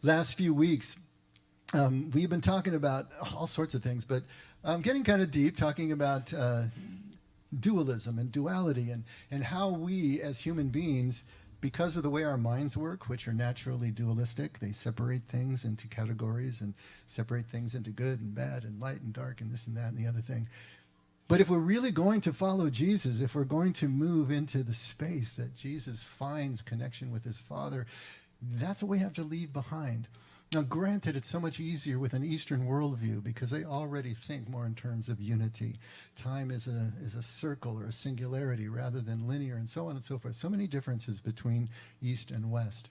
last few weeks, we've been talking about all sorts of things, but getting kind of deep, talking about dualism and duality and how we as human beings, because of the way our minds work, which are naturally dualistic, they separate things into categories and separate things into good and bad and light and dark and this and that and the other thing. But if we're really going to follow Jesus, if we're going to move into the space that Jesus finds connection with his Father, that's what we have to leave behind. Now, granted, it's so much easier with an Eastern worldview because they already think more in terms of unity. Time is a circle or a singularity rather than linear and so on and so forth. So many differences between East and West.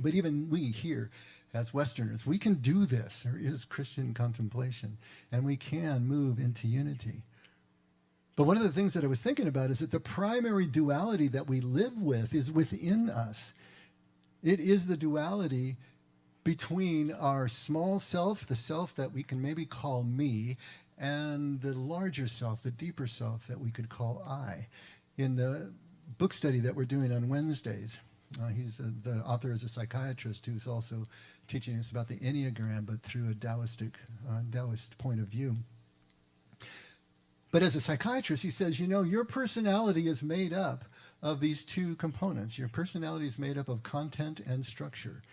But even we here, as Westerners, we can do this. There is Christian contemplation, and we can move into unity. But one of the things that I was thinking about is that the primary duality that we live with is within us. It is the duality between our small self, the self that we can maybe call me, and the larger self, the deeper self that we could call I. In the book study that we're doing on Wednesdays, the author is a psychiatrist who's also teaching us about the Enneagram, but through a Taoist point of view. But as a psychiatrist, he says, you know, your personality is made up of these two components. Your personality is made up of content and structure.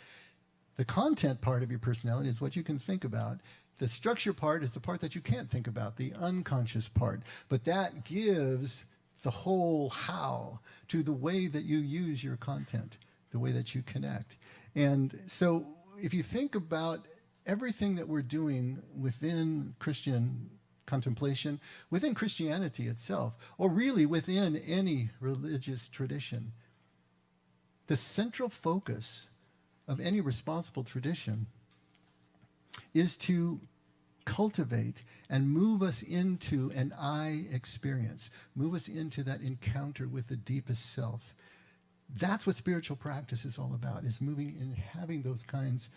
The content part of your personality is what you can think about. The structure part is the part that you can't think about, the unconscious part. But that gives the whole how to the way that you use your content, the way that you connect. And so if you think about everything that we're doing within Christian contemplation, within Christianity itself, or really within any religious tradition, the central focus of any responsible tradition is to cultivate and move us into an I experience, move us into that encounter with the deepest self. That's what spiritual practice is all about, is moving and having those kinds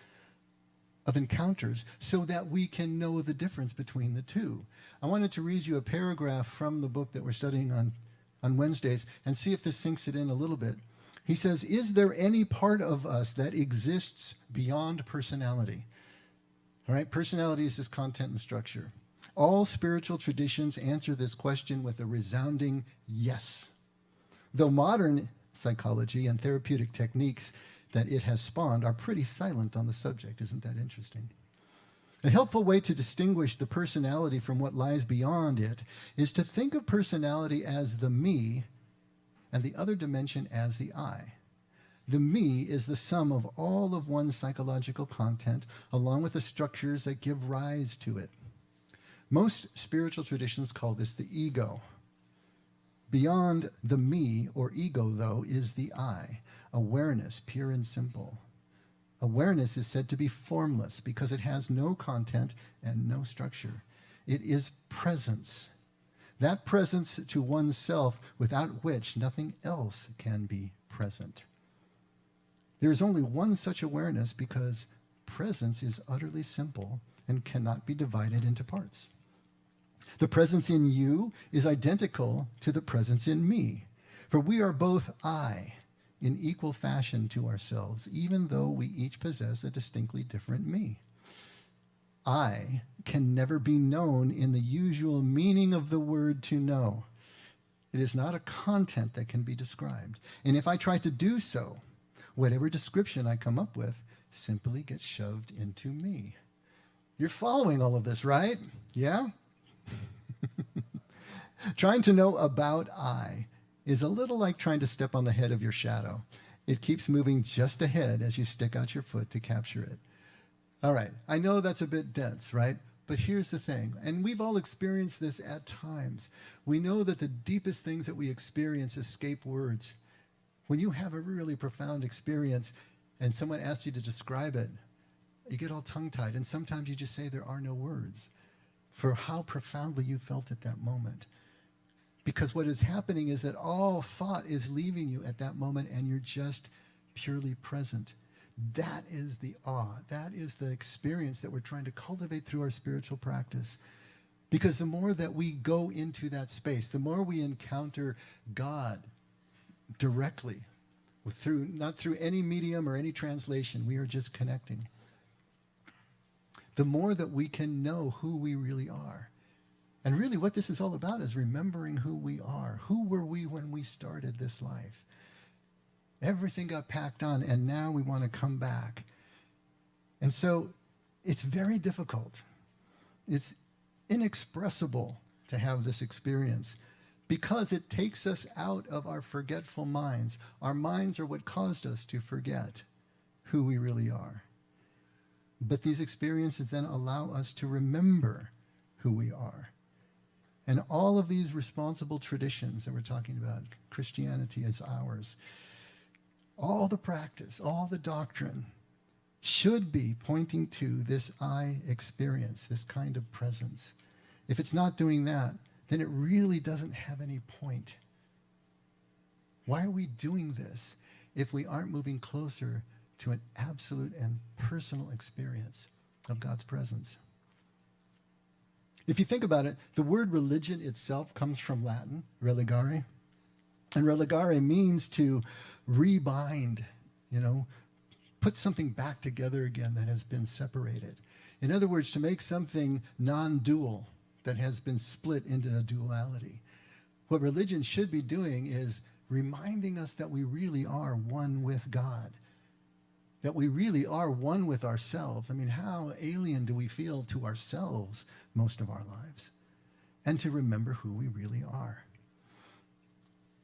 of encounters so that we can know the difference between the two. I wanted to read you a paragraph from the book that we're studying on Wednesdays and see if this sinks it in a little bit. He says, is there any part of us that exists beyond personality? All right, personality is this content and structure. All spiritual traditions answer this question with a resounding yes. Though modern psychology and therapeutic techniques that it has spawned are pretty silent on the subject. Isn't that interesting? A helpful way to distinguish the personality from what lies beyond it is to think of personality as the me and the other dimension as the I. The me is the sum of all of one's psychological content, along with the structures that give rise to it. Most spiritual traditions call this the ego. Beyond the me or ego, though, is the I, awareness, pure and simple. Awareness is said to be formless because it has no content and no structure. It is presence. That presence to oneself without which nothing else can be present. There is only one such awareness because presence is utterly simple and cannot be divided into parts. The presence in you is identical to the presence in me, for we are both I in equal fashion to ourselves, even though we each possess a distinctly different me. I can never be known in the usual meaning of the word to know. It is not a content that can be described. And if I try to do so, whatever description I come up with simply gets shoved into me. You're following all of this, right? Yeah? Trying to know about I is a little like trying to step on the head of your shadow. It keeps moving just ahead as you stick out your foot to capture it. All right, I know that's a bit dense, right? But here's the thing, and we've all experienced this at times. We know that the deepest things that we experience escape words. When you have a really profound experience and someone asks you to describe it, you get all tongue-tied, and sometimes you just say there are no words for how profoundly you felt at that moment. Because what is happening is that all thought is leaving you at that moment, and you're just purely present. That is the awe. That is the experience that we're trying to cultivate through our spiritual practice. Because the more that we go into that space, the more we encounter God directly, not through any medium or any translation. We are just connecting. The more that we can know who we really are. And really what this is all about is remembering who we are. Who were we when we started this life? Everything got packed on, and now we want to come back. And so it's very difficult. It's inexpressible to have this experience because it takes us out of our forgetful minds. Our minds are what caused us to forget who we really are. But these experiences then allow us to remember who we are. And all of these responsible traditions that we're talking about, Christianity is ours, all the practice, all the doctrine should be pointing to this I experience, this kind of presence. If it's not doing that, then it really doesn't have any point. Why are we doing this if we aren't moving closer to an absolute and personal experience of God's presence? If you think about it, the word religion itself comes from Latin, religare. And religare means to rebind, put something back together again that has been separated. In other words, to make something non-dual that has been split into a duality. What religion should be doing is reminding us that we really are one with God, that we really are one with ourselves. I mean, how alien do we feel to ourselves most of our lives? And to remember who we really are.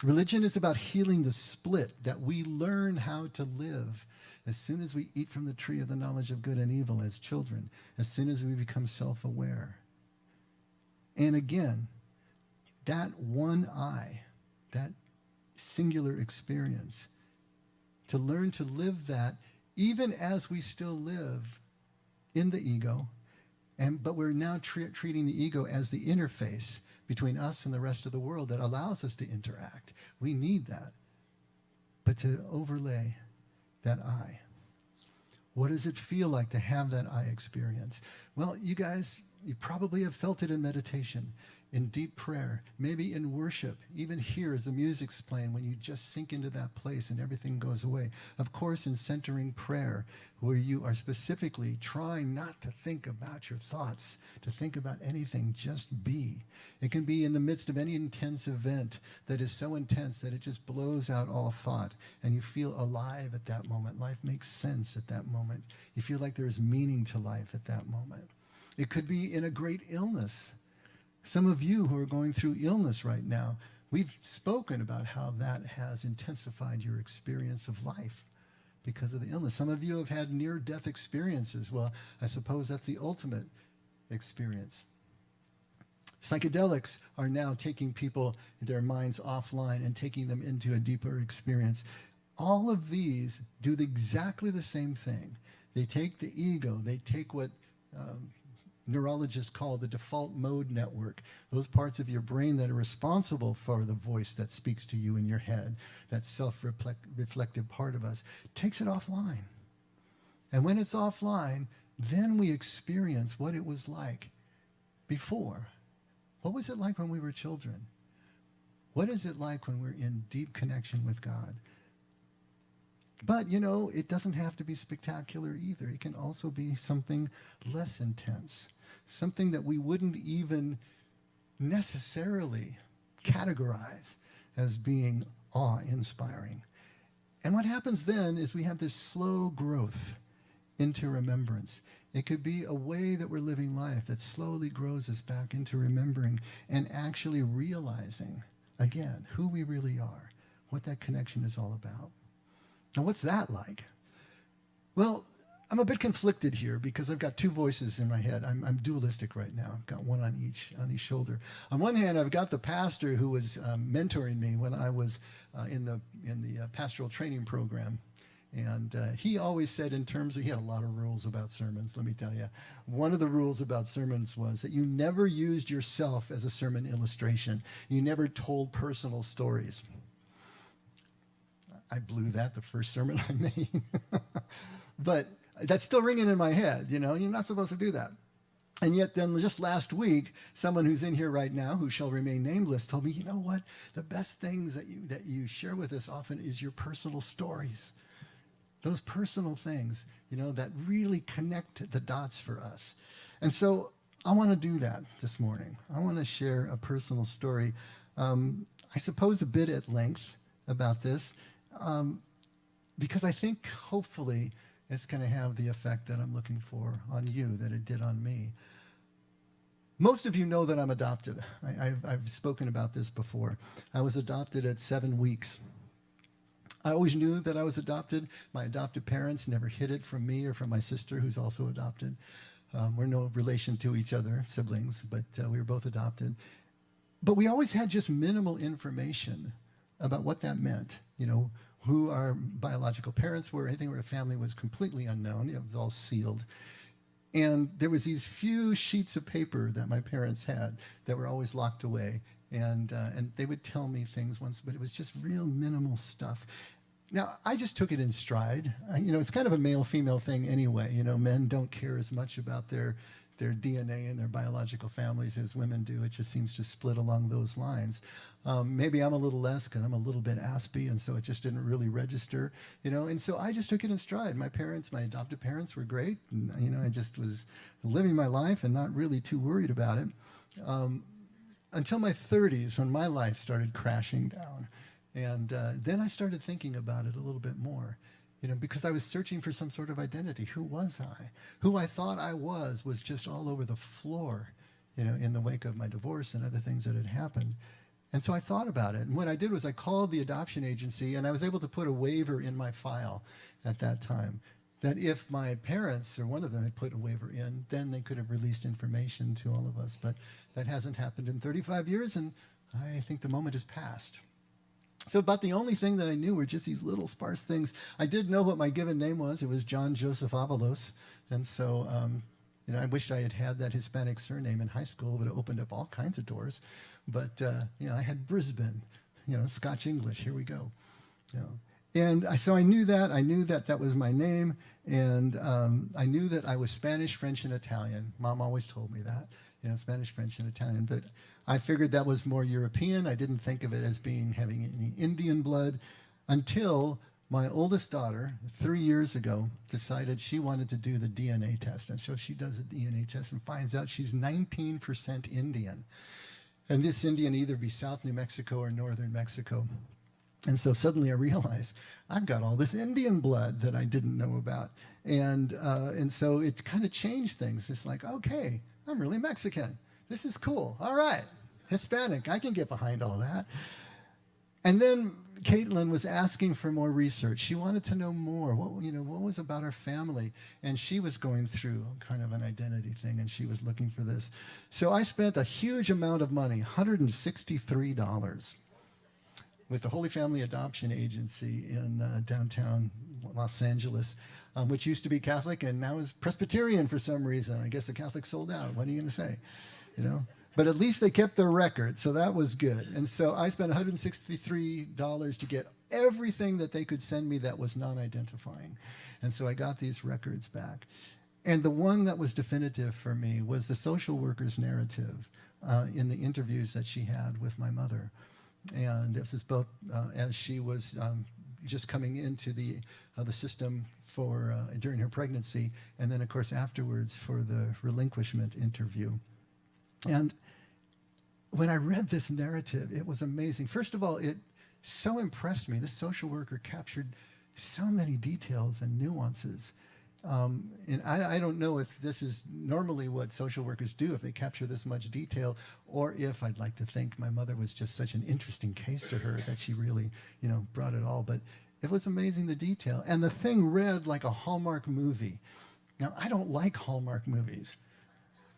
Religion is about healing the split that we learn how to live as soon as we eat from the tree of the knowledge of good and evil as children, as soon as we become self-aware. And again, that one I, that singular experience, to learn to live that even as we still live in the ego, but we're now treating the ego as the interface between us and the rest of the world that allows us to interact. We need that. But to overlay that I. What does it feel like to have that I experience? Well, you guys, you probably have felt it in meditation, in deep prayer, maybe in worship, even here as the music's playing, when you just sink into that place and everything goes away. Of course, in centering prayer, where you are specifically trying not to think about your thoughts, to think about anything, just be. It can be in the midst of any intense event that is so intense that it just blows out all thought, and you feel alive at that moment. Life makes sense at that moment. You feel like there is meaning to life at that moment. It could be in a great illness. Some of you who are going through illness right now, we've spoken about how that has intensified your experience of life because of the illness. Some of you have had near-death experiences. Well, I suppose that's the ultimate experience. Psychedelics are now taking people, their minds offline and taking them into a deeper experience. All of these do exactly the same thing. They take the ego, they take what neurologists call the default mode network, those parts of your brain that are responsible for the voice that speaks to you in your head, that self-reflective part of us, takes it offline. And when it's offline, then we experience what it was like before. What was it like when we were children? What is it like when we're in deep connection with God? But, it doesn't have to be spectacular either. It can also be something less intense, something that we wouldn't even necessarily categorize as being awe-inspiring. And what happens then is we have this slow growth into remembrance. It could be a way that we're living life that slowly grows us back into remembering and actually realizing, again, who we really are, what that connection is all about. Now, what's that like? Well, I'm a bit conflicted here because I've got two voices in my head. I'm dualistic right now. I've got one on each shoulder. On one hand, I've got the pastor who was mentoring me when I was in the pastoral training program. And he always said in terms of, he had a lot of rules about sermons, let me tell you. One of the rules about sermons was that you never used yourself as a sermon illustration. You never told personal stories. I blew that the first sermon I made. But that's still ringing in my head, you're not supposed to do that. And yet then just last week, someone who's in here right now, who shall remain nameless, told me, you know what? The best things that you share with us often is your personal stories. Those personal things, that really connect the dots for us. And so I want to do that this morning. I want to share a personal story, I suppose a bit at length about this, because I think hopefully it's going to have the effect that I'm looking for on you that it did on me. Most of you know that I'm adopted. I've spoken about this before. I was adopted at 7 weeks. I always knew that I was adopted. My adoptive parents never hid it from me or from my sister, who's also adopted. We're no relation to each other, siblings, but we were both adopted. But we always had just minimal information about what that meant. Who our biological parents were, anything where a family was completely unknown. It was all sealed. And there was these few sheets of paper that my parents had that were always locked away. And they would tell me things once, but it was just real minimal stuff. Now, I just took it in stride. It's kind of a male-female thing anyway. Men don't care as much about their DNA and their biological families as women do. It just seems to split along those lines. Maybe I'm a little less because I'm a little bit aspy, and so it just didn't really register, And so I just took it in stride. My adoptive parents were great, and I just was living my life and not really too worried about it. Until my 30s, when my life started crashing down. And then I started thinking about it a little bit more, because I was searching for some sort of identity. Who was I? Who I thought I was just all over the floor, in the wake of my divorce and other things that had happened. And so I thought about it. And what I did was I called the adoption agency, and I was able to put a waiver in my file at that time, that if my parents or one of them had put a waiver in, then they could have released information to all of us. But that hasn't happened in 35 years, and I think the moment has passed. So about the only thing that I knew were just these little sparse things. I did know what my given name was. It was John Joseph Avalos. And so, I wished I had had that Hispanic surname in high school. It would have opened up all kinds of doors. But, I had Brisbane, Scotch English. Here we go. And so I knew that. I knew that that was my name. And I knew that I was Spanish, French, and Italian. Mom always told me that. Spanish, French, and Italian. But I figured that was more European. I didn't think of it as having any Indian blood until my oldest daughter, 3 years ago, decided she wanted to do the DNA test. And so she does a DNA test and finds out she's 19% Indian. And this Indian either be South New Mexico or Northern Mexico. And so suddenly I realized I've got all this Indian blood that I didn't know about. And so it kind of changed things. It's like, okay, I'm really Mexican. This is cool. All right. Hispanic. I can get behind all that. And then Caitlin was asking for more research. She wanted to know more. What was about our family? And she was going through kind of an identity thing, and she was looking for this. So I spent a huge amount of money, $163, with the Holy Family Adoption Agency in downtown Los Angeles, which used to be Catholic and now is Presbyterian for some reason. I guess the Catholics sold out. What are you going to say? But at least they kept their record, so that was good. And so I spent $163 to get everything that they could send me that was non-identifying. And so I got these records back. And the one that was definitive for me was the social worker's narrative in the interviews that she had with my mother. And this is both as she was just coming into the system for during her pregnancy, and then, of course, afterwards for the relinquishment interview. And when I read this narrative, it was amazing. First of all, it so impressed me. This social worker captured so many details and nuances. And I don't know if this is normally what social workers do, if they capture this much detail, or if I'd like to think my mother was just such an interesting case to her that she really, brought it all. But it was amazing, the detail. And the thing read like a Hallmark movie. Now, I don't like Hallmark movies.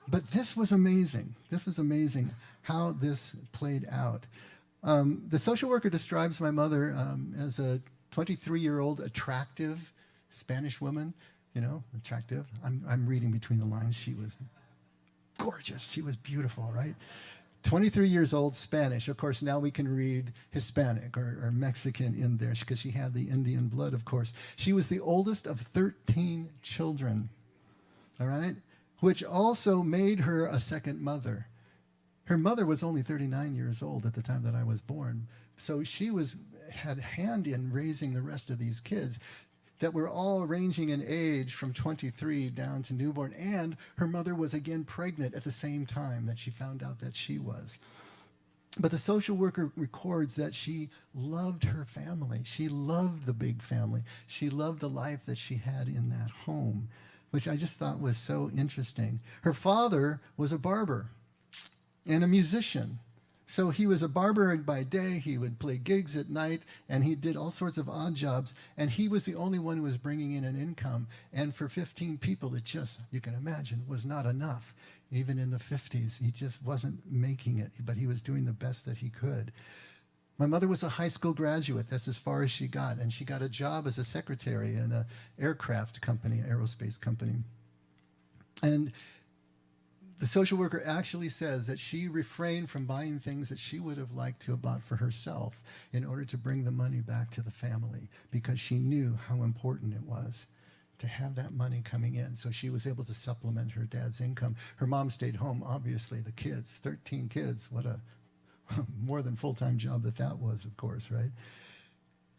But this was amazing. This was amazing how this played out. The social worker describes my mother as a 23-year-old attractive Spanish woman. Attractive. I'm reading between the lines. She was gorgeous. She was beautiful, right? 23 years old, Spanish. Of course, now we can read Hispanic or Mexican in there because she had the Indian blood, of course. She was the oldest of 13 children, all right? which also made her a second mother. Her mother was only 39 years old at the time that I was born. So she had hand in raising the rest of these kids that were all ranging in age from 23 down to newborn. And her mother was again pregnant at the same time that she found out that she was. But the social worker records that she loved her family. She loved the big family. She loved the life that she had in that home, which I just thought was so interesting. Her father was a barber and a musician. So he was a barber by day, he would play gigs at night, and he did all sorts of odd jobs, and he was the only one who was bringing in an income. And for 15 people, it just, you can imagine, was not enough. Even in the 50s, he just wasn't making it, but he was doing the best that he could. My mother was a high school graduate. That's as far as she got, and she got a job as a secretary in an aircraft company, aerospace company. And the social worker actually says that she refrained from buying things that she would have liked to have bought for herself in order to bring the money back to the family, because she knew how important it was to have that money coming in. So she was able to supplement her dad's income. Her mom stayed home, obviously. The kids, 13 kids, what a more than full-time job that was, of course, right?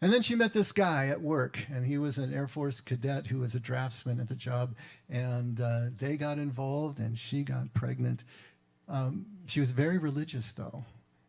And then she met this guy at work, and he was an Air Force cadet who was a draftsman at the job, and they got involved, and she got pregnant. She was very religious, though,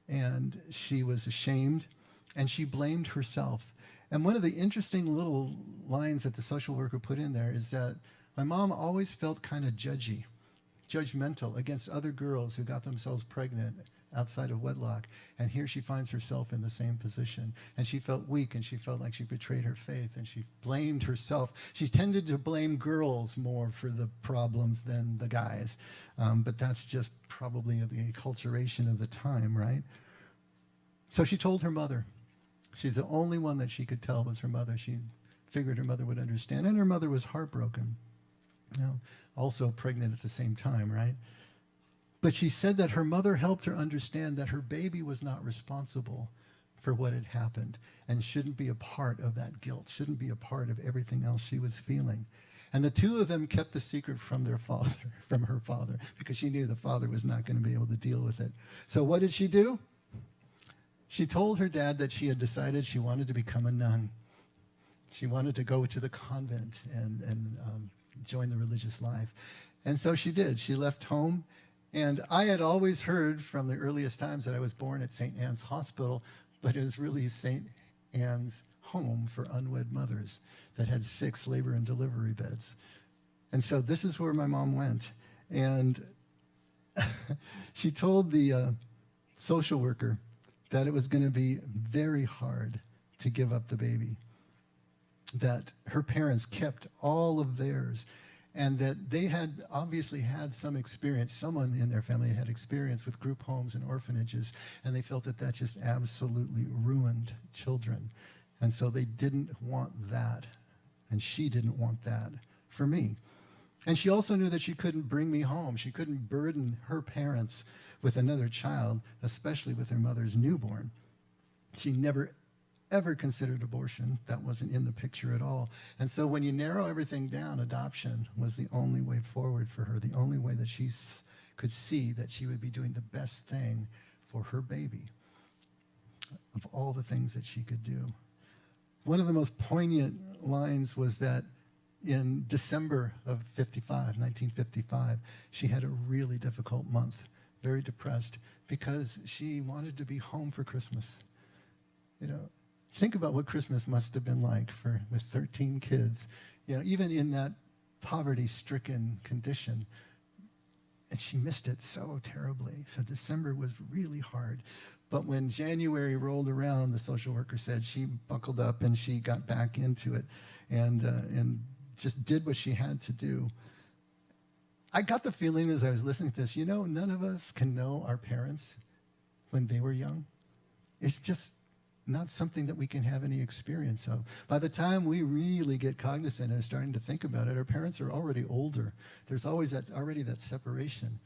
and she was ashamed, and she blamed herself. And one of the interesting little lines that the social worker put in there is that my mom always felt kind of judgmental against other girls who got themselves pregnant outside of wedlock, and here she finds herself in the same position, and she felt weak, and she felt like she betrayed her faith, and she blamed herself. She tended to blame girls more for the problems than the guys, but that's just probably the acculturation of the time, right? So she told her mother. She's the only one that she could tell was her mother. She figured her mother would understand, and her mother was heartbroken, also pregnant at the same time, right? But she said that her mother helped her understand that her baby was not responsible for what had happened and shouldn't be a part of that guilt, shouldn't be a part of everything else she was feeling. And the two of them kept the secret from their father, from her father, because she knew the father was not going to be able to deal with it. So what did she do? She told her dad that she had decided she wanted to become a nun. She wanted to go to the convent and join the religious life. And so she did. She left home. And I had always heard from the earliest times that I was born at St. Anne's Hospital, but it was really St. Anne's Home for Unwed Mothers that had 6 labor and delivery beds. And so this is where my mom went. And she told the social worker that it was going to be very hard to give up the baby, that her parents kept all of theirs, and that they had obviously had some experience, someone in their family had experience with group homes and orphanages, and they felt that that just absolutely ruined children. And so they didn't want that, and she didn't want that for me. And she also knew that she couldn't bring me home. She couldn't burden her parents with another child, especially with their mother's newborn. She never ever considered abortion. That wasn't in the picture at all. And so when you narrow everything down, adoption was the only way forward for her, the only way that she could see that she would be doing the best thing for her baby of all the things that she could do. One of the most poignant lines was that in December of 1955, she had a really difficult month, very depressed, because she wanted to be home for Christmas. You know, think about what Christmas must have been like with 13 kids, you know, even in that poverty-stricken condition. And she missed it so terribly. So December was really hard. But when January rolled around, the social worker said she buckled up and she got back into it and just did what she had to do. I got the feeling as I was listening to this, you know, none of us can know our parents when they were young. It's just not something that we can have any experience of. By the time we really get cognizant and are starting to think about it, our parents are already older. There's always already that separation.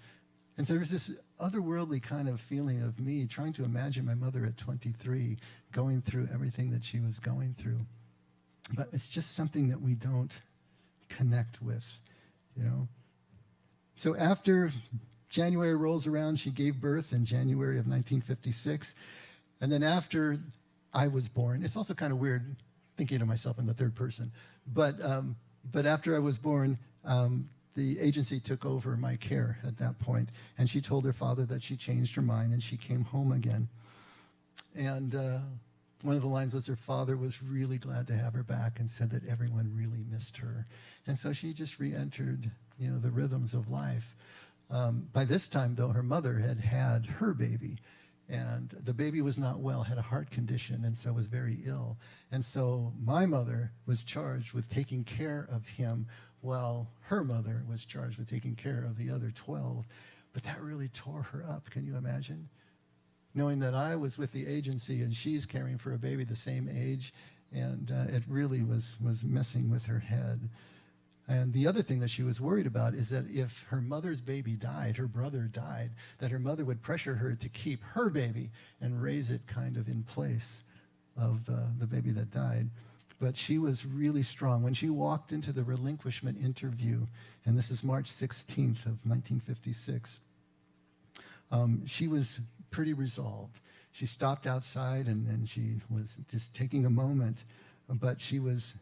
And so there's this otherworldly kind of feeling of me trying to imagine my mother at 23 going through everything that she was going through. But it's just something that we don't connect with, you know. So after January rolls around, she gave birth in January of 1956. And then after I was born, it's also kind of weird thinking of myself in the third person, but after I was born, the agency took over my care at that point, and she told her father that she changed her mind and she came home again. And one of the lines was her father was really glad to have her back and said that everyone really missed her. And so she just re-entered, the rhythms of life. By this time, though, her mother had had her baby, and the baby was not well, had a heart condition, and so was very ill. And so my mother was charged with taking care of him while her mother was charged with taking care of the other 12. But that really tore her up. Can you imagine? Knowing that I was with the agency and she's caring for a baby the same age, and it really was messing with her head. And the other thing that she was worried about is that if her mother's baby died, her brother died, that her mother would pressure her to keep her baby and raise it kind of in place of the baby that died. But she was really strong. When she walked into the relinquishment interview, and this is March 16th of 1956, she was pretty resolved. She stopped outside and she was just taking a moment, but she was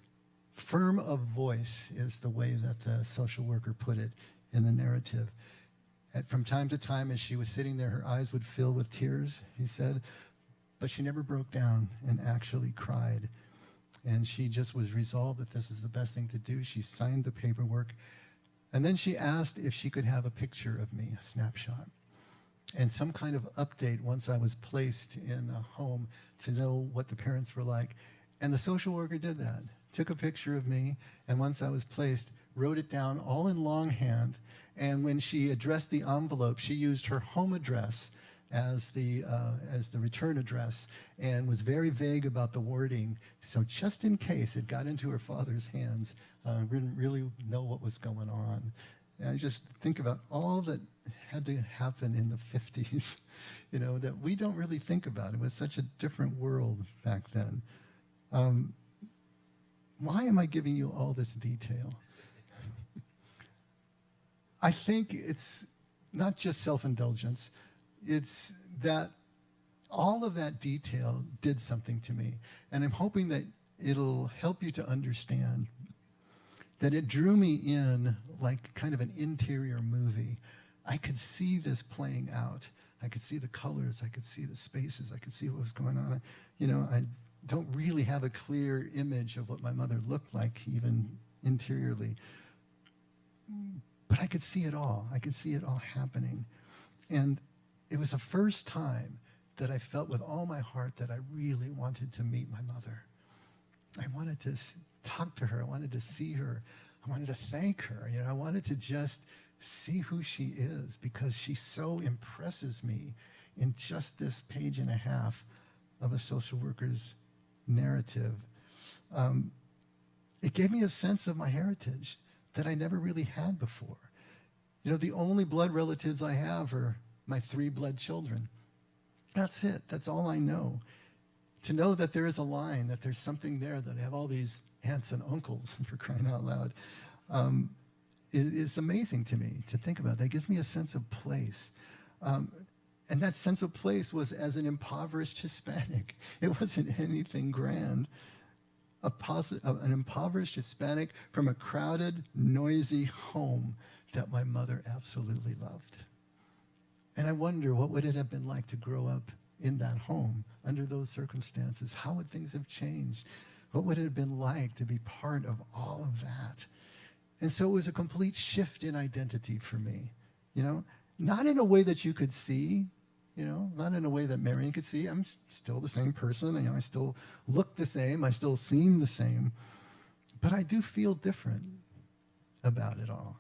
firm of voice, is the way that the social worker put it in the narrative. From time to time, as she was sitting there, her eyes would fill with tears, he said, but she never broke down and actually cried. And she just was resolved that this was the best thing to do. She signed the paperwork. And then she asked if she could have a picture of me, a snapshot, and some kind of update once I was placed in a home to know what the parents were like. And the social worker did that. Took a picture of me, and once I was placed, wrote it down all in longhand. And when she addressed the envelope, she used her home address as the return address, and was very vague about the wording. So just in case it got into her father's hands, we didn't really know what was going on. And I just think about all that had to happen in the 50s, that we don't really think about. It was such a different world back then. Why am I giving you all this detail? I think it's not just self-indulgence. It's that all of that detail did something to me. And I'm hoping that it'll help you to understand that it drew me in like kind of an interior movie. I could see this playing out. I could see the colors. I could see the spaces. I could see what was going on. I don't really have a clear image of what my mother looked like, even interiorly. But I could see it all. I could see it all happening. And it was the first time that I felt with all my heart that I really wanted to meet my mother. I wanted to talk to her. I wanted to see her. I wanted to thank her. I wanted to just see who she is, because she so impresses me in just this page and a half of a social worker's narrative. It gave me a sense of my heritage that I never really had before. The only blood relatives I have are my 3 blood children. That's it. That's all I know. To know that there is a line, that there's something there, that I have all these aunts and uncles, for crying out loud, is amazing to me to think about. That gives me a sense of place. And that sense of place was as an impoverished Hispanic. It wasn't anything grand. An impoverished Hispanic from a crowded, noisy home that my mother absolutely loved. And I wonder, what would it have been like to grow up in that home under those circumstances? How would things have changed? What would it have been like to be part of all of that? And so it was a complete shift in identity for me, not in a way that you could see, not in a way that Marion could see. I'm still the same person. I still look the same. I still seem the same. But I do feel different about it all.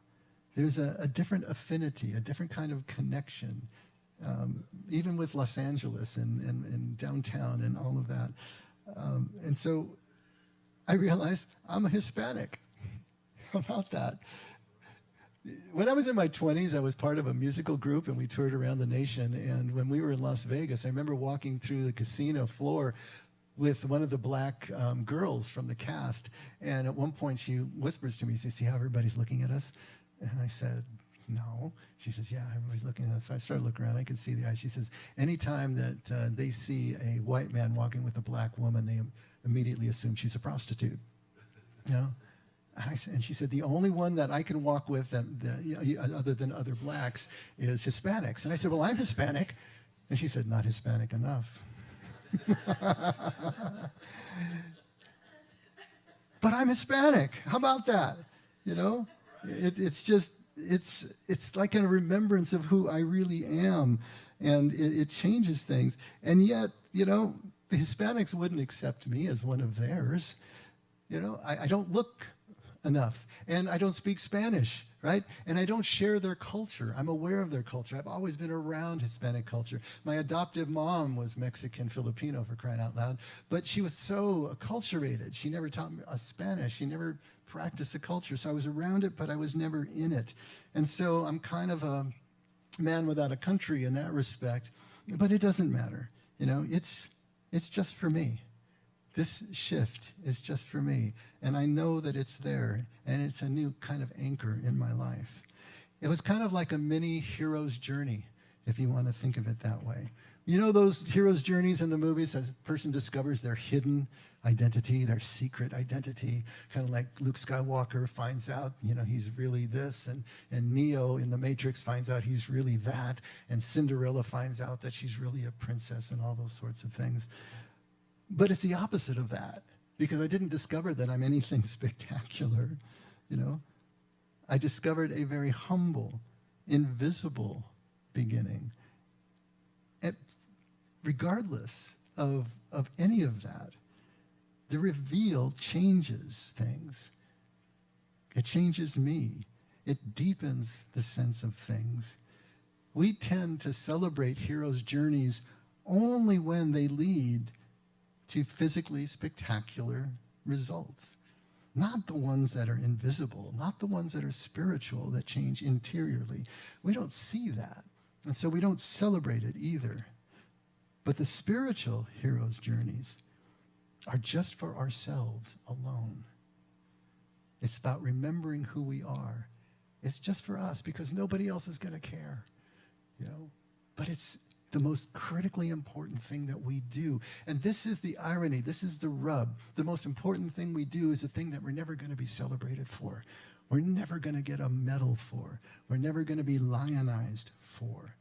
There's a different affinity, a different kind of connection, even with Los Angeles and downtown and all of that. And so I realized I'm a Hispanic. How about that? When I was in my 20s, I was part of a musical group, and we toured around the nation. And when we were in Las Vegas, I remember walking through the casino floor with one of the black girls from the cast. And at one point, she whispers to me, "See how everybody's looking at us?" And I said, no. She says, yeah, everybody's looking at us. So I started looking around. I could see the eyes. She says, anytime that they see a white man walking with a black woman, they immediately assume she's a prostitute. You know? And she said, the only one that I can walk with other than other blacks is Hispanics. And I said, well, I'm Hispanic. And she said, not Hispanic enough. But I'm Hispanic. How about that? You know, it's like a remembrance of who I really am, and it changes things. And yet, you know, the Hispanics wouldn't accept me as one of theirs. You know, I don't look enough, and I don't speak Spanish, right? And I don't share their culture. I'm aware of their culture. I've always been around Hispanic culture. My adoptive mom was Mexican Filipino, for crying out loud, but she was so acculturated. She never taught me Spanish. She never practiced the culture. So I was around it, but I was never in it. And so I'm kind of a man without a country in that respect, but it doesn't matter. You know, it's just for me. This shift is just for me, and I know that it's there, and it's a new kind of anchor in my life. It was kind of like a mini hero's journey, if you want to think of it that way. You know those hero's journeys in the movies as a person discovers their hidden identity, their secret identity, kind of like Luke Skywalker finds out, you know, he's really this, and Neo in the Matrix finds out he's really that, and Cinderella finds out that she's really a princess, and all those sorts of things. But it's the opposite of that, because I didn't discover that I'm anything spectacular, you know. I discovered a very humble, invisible beginning. And regardless of any of that, the reveal changes things. It changes me. It deepens the sense of things. We tend to celebrate heroes' journeys only when they lead to physically spectacular results. Not the ones that are invisible, not the ones that are spiritual, that change interiorly. We don't see that, and so we don't celebrate it either. But the spiritual hero's journeys are just for ourselves alone. It's about remembering who we are. It's just for us, because nobody else is going to care, you know. But it's the most critically important thing that we do. And this is the irony. This is the rub. The most important thing we do is the thing that we're never going to be celebrated for. We're never going to get a medal for. We're never going to be lionized for.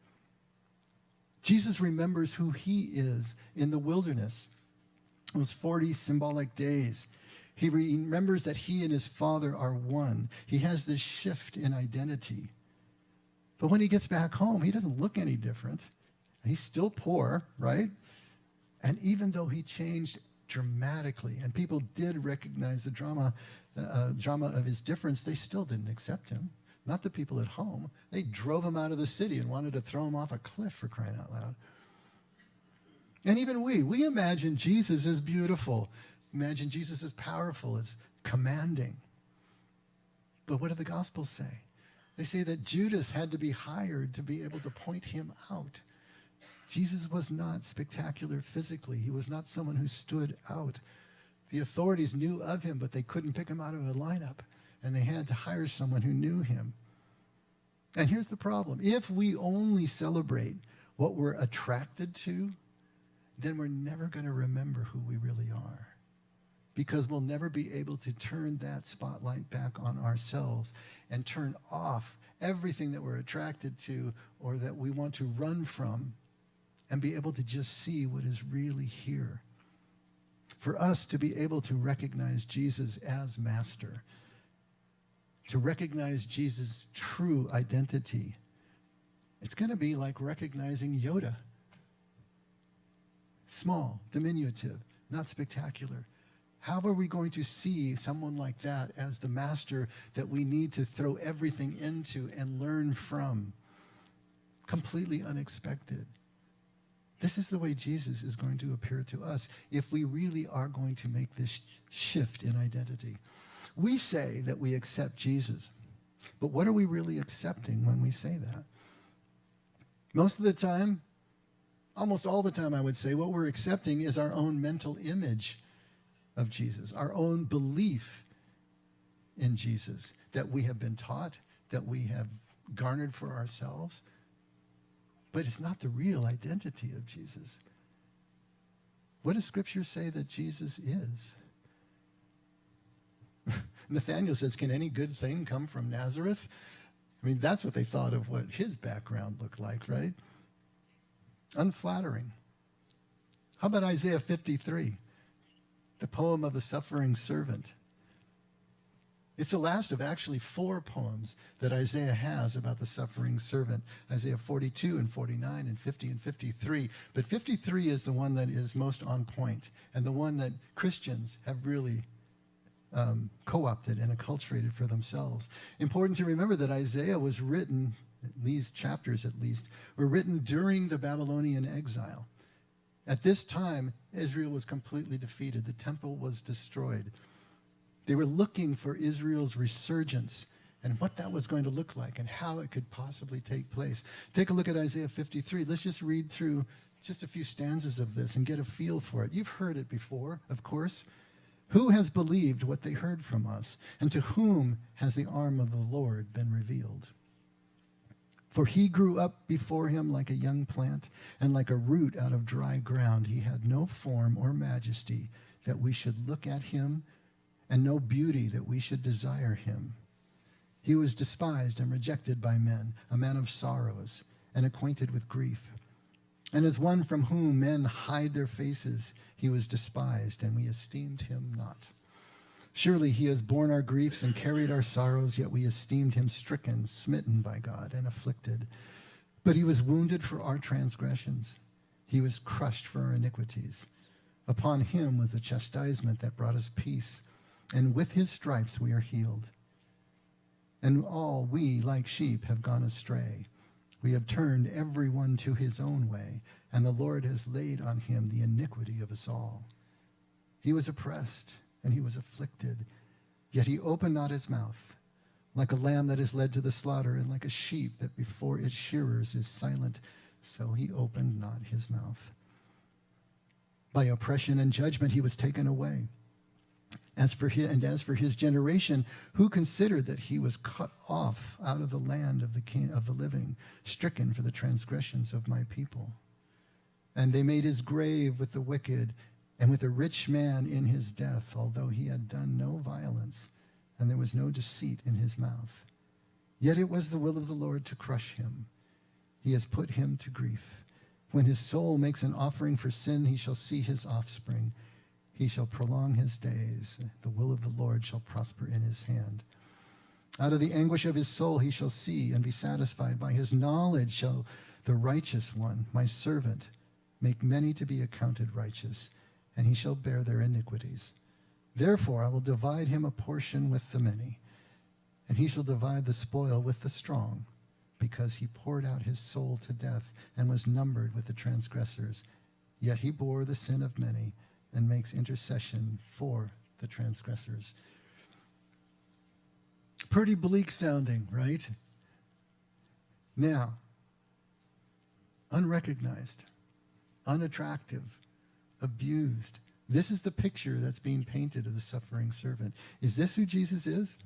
Jesus remembers who he is in the wilderness, those 40 symbolic days. He remembers that he and his Father are one. He has this shift in identity. But when he gets back home, he doesn't look any different. He's still poor, right? And even though he changed dramatically, and people did recognize the drama of his difference, they still didn't accept him. Not the people at home. They drove him out of the city and wanted to throw him off a cliff, for crying out loud. And even we imagine Jesus as beautiful. Imagine Jesus as powerful, as commanding. But what do the Gospels say? They say that Judas had to be hired to be able to point him out. Jesus was not spectacular physically. He was not someone who stood out. The authorities knew of him, but they couldn't pick him out of a lineup, and they had to hire someone who knew him. And here's the problem. If we only celebrate what we're attracted to, then we're never going to remember who we really are, because we'll never be able to turn that spotlight back on ourselves and turn off everything that we're attracted to or that we want to run from, and be able to just see what is really here. For us to be able to recognize Jesus as Master, to recognize Jesus' true identity, it's going to be like recognizing Yoda. Small, diminutive, not spectacular. How are we going to see someone like that as the master that we need to throw everything into and learn from? Completely unexpected. This is the way Jesus is going to appear to us if we really are going to make this shift in identity. We say that we accept Jesus, but what are we really accepting when we say that? Most of the time, almost all the time, I would say, what we're accepting is our own mental image of Jesus, our own belief in Jesus that we have been taught, that we have garnered for ourselves, but it's not the real identity of Jesus. What does Scripture say that Jesus is? Nathanael says, can any good thing come from Nazareth? I mean, that's what they thought of what his background looked like, right? Unflattering. How about Isaiah 53, the poem of the suffering servant? It's the last of actually 4 poems that Isaiah has about the suffering servant. Isaiah 42 and 49 and 50 and 53. But 53 is the one that is most on point and the one that Christians have really co-opted and acculturated for themselves. Important to remember that Isaiah was written, these chapters at least, were written during the Babylonian exile. At this time, Israel was completely defeated. The temple was destroyed. They were looking for Israel's resurgence and what that was going to look like and how it could possibly take place. Take a look at Isaiah 53. Let's just read through just a few stanzas of this and get a feel for it. You've heard it before, of course. Who has believed what they heard from us? And to whom has the arm of the Lord been revealed? For he grew up before him like a young plant, and like a root out of dry ground. He had no form or majesty that we should look at him, and no beauty that we should desire him. He was despised and rejected by men, a man of sorrows and acquainted with grief. And as one from whom men hide their faces, he was despised, and we esteemed him not. Surely he has borne our griefs and carried our sorrows, yet we esteemed him stricken, smitten by God, and afflicted. But he was wounded for our transgressions. He was crushed for our iniquities. Upon him was the chastisement that brought us peace, and with his stripes we are healed. And all we, like sheep, have gone astray. We have turned every one to his own way, and the Lord has laid on him the iniquity of us all. He was oppressed, and he was afflicted, yet he opened not his mouth. Like a lamb that is led to the slaughter, and like a sheep that before its shearers is silent, so he opened not his mouth. By oppression and judgment he was taken away. As for his generation, who considered that he was cut off out of the land of the living, stricken for the transgressions of my people? And they made his grave with the wicked, and with a rich man in his death, although he had done no violence, and there was no deceit in his mouth. Yet it was the will of the Lord to crush him. He has put him to grief. When his soul makes an offering for sin, he shall see his offspring. He shall prolong his days. The will of the Lord shall prosper in his hand. Out of the anguish of his soul he shall see and be satisfied. By his knowledge shall the righteous one, my servant, make many to be accounted righteous, and he shall bear their iniquities. Therefore I will divide him a portion with the many, and he shall divide the spoil with the strong, because he poured out his soul to death and was numbered with the transgressors. Yet he bore the sin of many and makes intercession for the transgressors. Pretty bleak sounding, right? Now, unrecognized, unattractive, abused. This is the picture that's being painted of the suffering servant. Is this who Jesus is?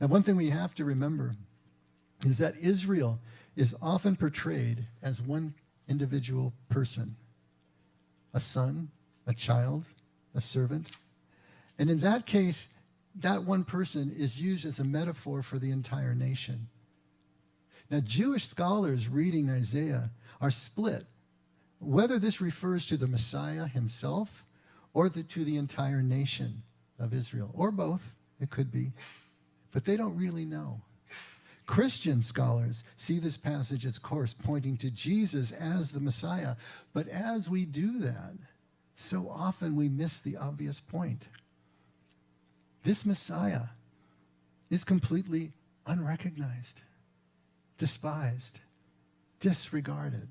Now, one thing we have to remember is that Israel is often portrayed as one individual person. A son, a child, a servant. And in that case, that one person is used as a metaphor for the entire nation. Now, Jewish scholars reading Isaiah are split, whether this refers to the Messiah himself or to the entire nation of Israel, or both, it could be, but they don't really know. Christian scholars see this passage as, of course, pointing to Jesus as the Messiah. But as we do that, so often we miss the obvious point. This Messiah is completely unrecognized, despised, disregarded,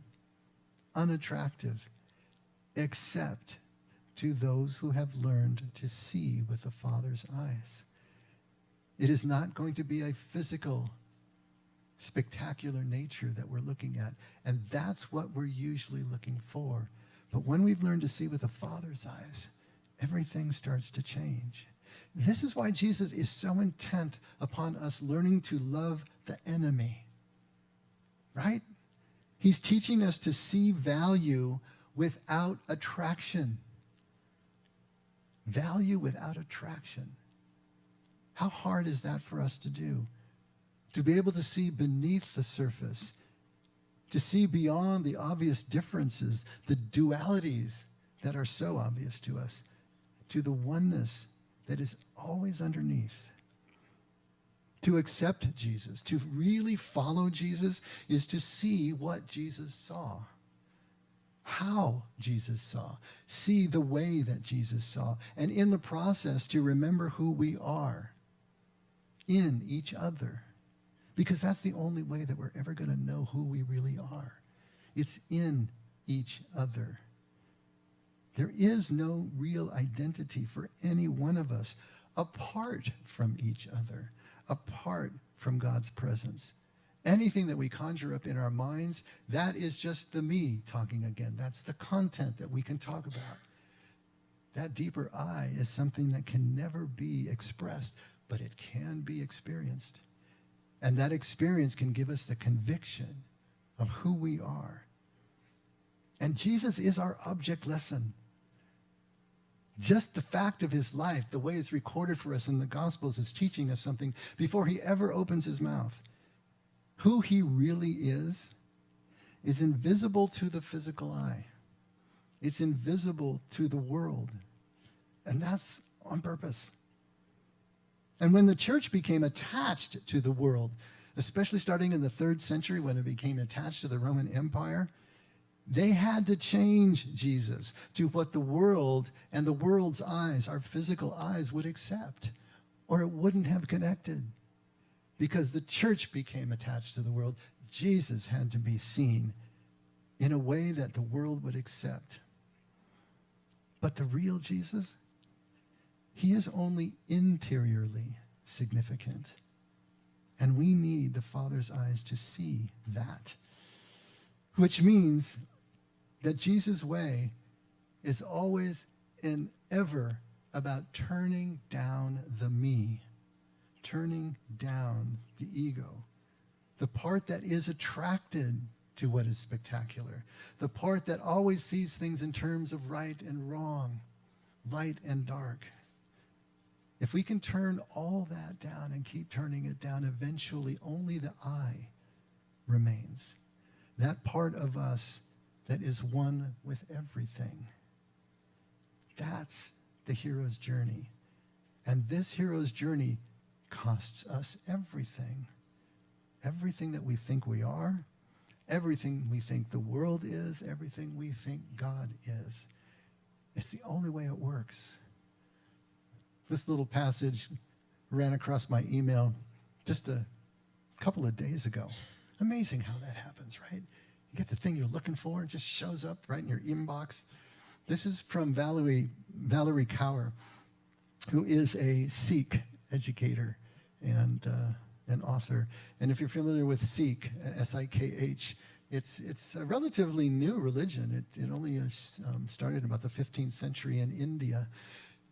unattractive, except to those who have learned to see with the Father's eyes. It is not going to be a physical, spectacular nature that we're looking at. And that's what we're usually looking for. But when we've learned to see with the Father's eyes, everything starts to change. This is why Jesus is so intent upon us learning to love the enemy, right? He's teaching us to see value without attraction. Value without attraction. How hard is that for us to do? To be able to see beneath the surface, to see beyond the obvious differences, the dualities that are so obvious to us, to the oneness that is always underneath. To accept Jesus, to really follow Jesus, is to see what Jesus saw, how Jesus saw, see the way that Jesus saw, and in the process to remember who we are in each other. Because that's the only way that we're ever going to know who we really are. It's in each other. There is no real identity for any one of us apart from each other, apart from God's presence. Anything that we conjure up in our minds, that is just the me talking again. That's the content that we can talk about. That deeper I is something that can never be expressed, but it can be experienced. And that experience can give us the conviction of who we are. And Jesus is our object lesson. Just the fact of his life, the way it's recorded for us in the Gospels, is teaching us something before he ever opens his mouth. Who he really is invisible to the physical eye. It's invisible to the world. And that's on purpose. And when the church became attached to the world, especially starting in the 3rd century when it became attached to the Roman Empire, they had to change Jesus to what the world and the world's eyes, our physical eyes, would accept, or it wouldn't have connected. Because the church became attached to the world, Jesus had to be seen in a way that the world would accept. But the real Jesus, he is only interiorly significant. And we need the Father's eyes to see that. Which means that Jesus' way is always and ever about turning down the me, turning down the ego, the part that is attracted to what is spectacular, the part that always sees things in terms of right and wrong, light and dark. If we can turn all that down and keep turning it down, eventually only the I remains. That part of us that is one with everything. That's the hero's journey. And this hero's journey costs us everything. Everything that we think we are, everything we think the world is, everything we think God is. It's the only way it works. This little passage ran across my email just a couple of days ago. Amazing how that happens, right? You get the thing you're looking for, it just shows up right in your inbox. This is from Valerie Kaur, who is a Sikh educator and an author. And if you're familiar with Sikh, S-I-K-H, it's a relatively new religion. It only started about the 15th century in India.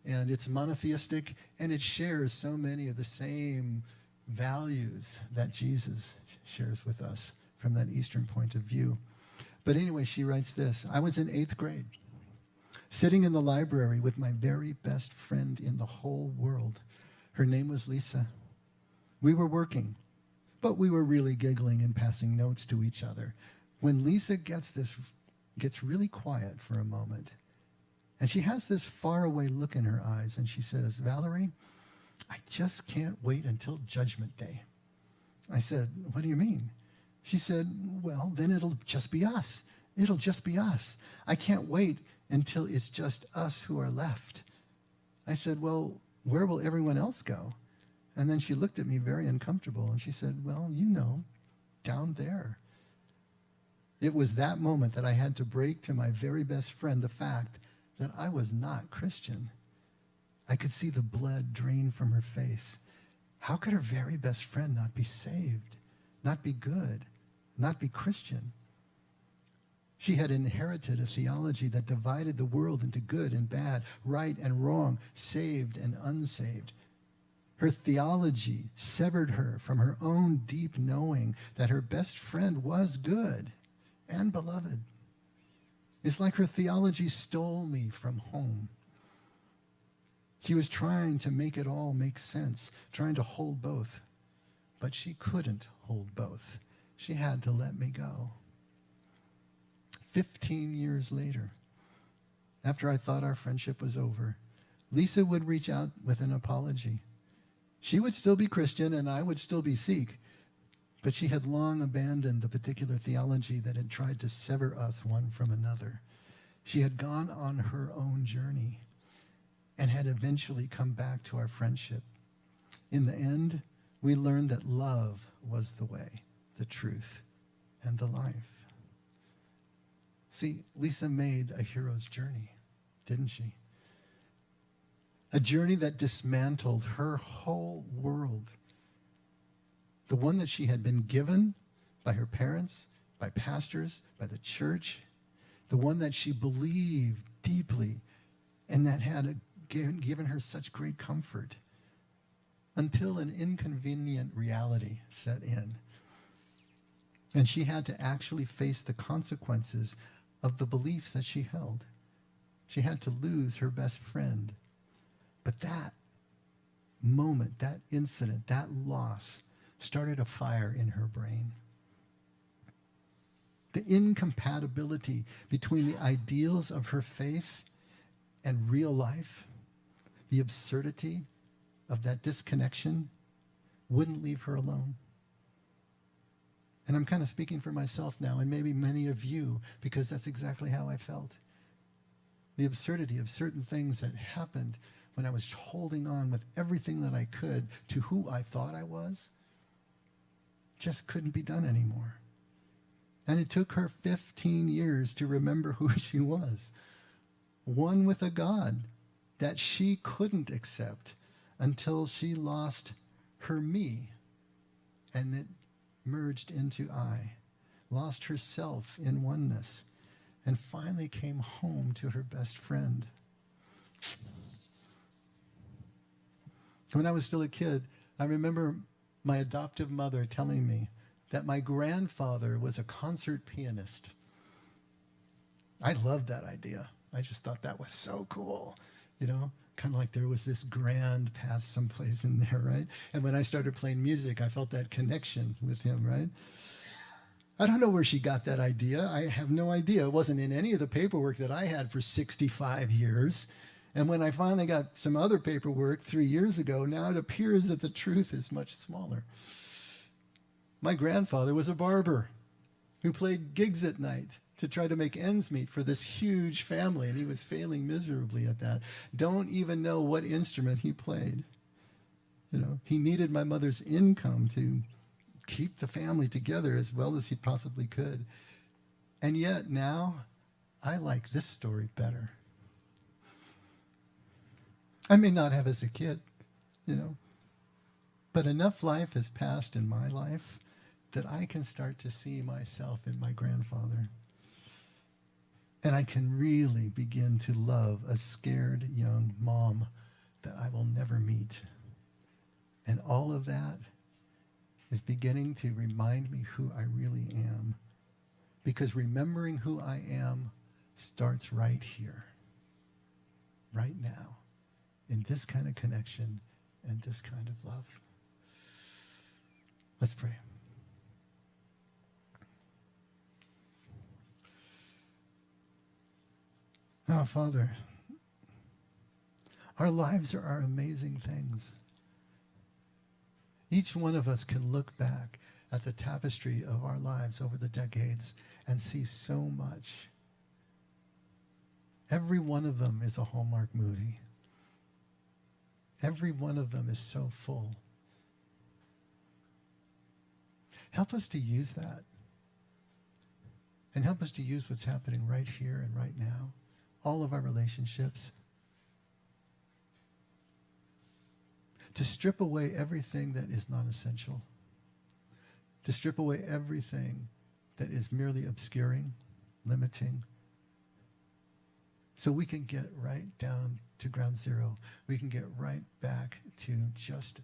And it's monotheistic, and it shares so many of the same values that Jesus shares with us from that Eastern point of view. But anyway, she writes this: I was in 8th grade, sitting in the library with my very best friend in the whole world. Her name was Lisa. We were working, but we were really giggling and passing notes to each other. When Lisa gets really quiet for a moment, and she has this faraway look in her eyes, and she says, Valerie, I just can't wait until Judgment Day. I said, what do you mean? She said, well, then it'll just be us. It'll just be us. I can't wait until it's just us who are left. I said, well, where will everyone else go? And then she looked at me very uncomfortable, and she said, well, you know, down there. It was that moment that I had to break to my very best friend the fact that I was not Christian. I could see the blood drain from her face. How could her very best friend not be saved, not be good, not be Christian? She had inherited a theology that divided the world into good and bad, right and wrong, saved and unsaved. Her theology severed her from her own deep knowing that her best friend was good and beloved. It's like her theology stole me from home. She was trying to make it all make sense, trying to hold both. But she couldn't hold both. She had to let me go. 15 years later, after I thought our friendship was over, Lisa would reach out with an apology. She would still be Christian and I would still be Sikh, but she had long abandoned the particular theology that had tried to sever us one from another. She had gone on her own journey and had eventually come back to our friendship. In the end, we learned that love was the way, the truth, and the life. See, Lisa made a hero's journey, didn't she? A journey that dismantled her whole world. The one that she had been given by her parents, by pastors, by the church. The one that she believed deeply and that had given her such great comfort. Until an inconvenient reality set in. And she had to actually face the consequences of the beliefs that she held. She had to lose her best friend. But that moment, that incident, that loss started a fire in her brain. The incompatibility between the ideals of her faith and real life, the absurdity of that disconnection wouldn't leave her alone. And I'm kind of speaking for myself now, and maybe many of you, because that's exactly how I felt. The absurdity of certain things that happened when I was holding on with everything that I could to who I thought I was, just couldn't be done anymore. And it took her 15 years to remember who she was. One with a God that she couldn't accept until she lost her me and it merged into I, lost herself in oneness, and finally came home to her best friend. When I was still a kid, I remember my adoptive mother telling me that my grandfather was a concert pianist. I loved that idea. I just thought that was so cool, you know? Kind of like there was this grand past someplace in there, right? And when I started playing music, I felt that connection with him, right? I don't know where she got that idea. I have no idea. It wasn't in any of the paperwork that I had for 65 years. And when I finally got some other paperwork 3 years ago, now it appears that the truth is much smaller. My grandfather was a barber who played gigs at night to try to make ends meet for this huge family, and he was failing miserably at that. Don't even know what instrument he played. You know, he needed my mother's income to keep the family together as well as he possibly could. And yet now, I like this story better. I may not have as a kid, you know, but enough life has passed in my life that I can start to see myself in my grandfather. And I can really begin to love a scared young mom that I will never meet. And all of that is beginning to remind me who I really am. Because remembering who I am starts right here, right now, in this kind of connection and this kind of love. Let's pray. Oh, Father, our lives are amazing things. Each one of us can look back at the tapestry of our lives over the decades and see so much. Every one of them is a Hallmark movie. Every one of them is so full. Help us to use that. And help us to use what's happening right here and right now. All of our relationships. To strip away everything that is non-essential. To strip away everything that is merely obscuring. limiting. So we can get right down to ground zero. We can get right back to just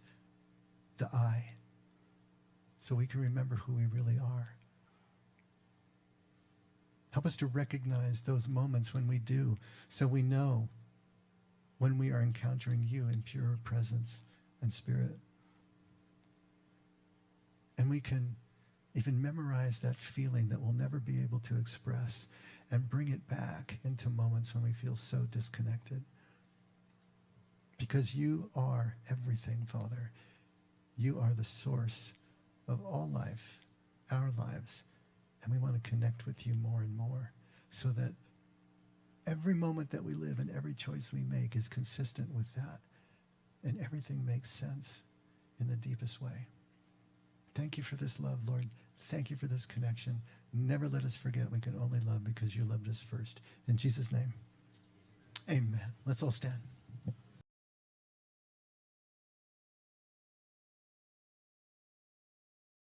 the I. So we can remember who we really are. Help us to recognize those moments when we do, so we know when we are encountering you in pure presence and spirit. And we can even memorize that feeling that we'll never be able to express and bring it back into moments when we feel so disconnected. Because you are everything, Father. You are the source of all life, our lives. And we want to connect with you more and more so that every moment that we live and every choice we make is consistent with that. And everything makes sense in the deepest way. Thank you for this love, Lord. Thank you for this connection. Never let us forget we can only love because you loved us first. In Jesus' name, amen. Let's all stand.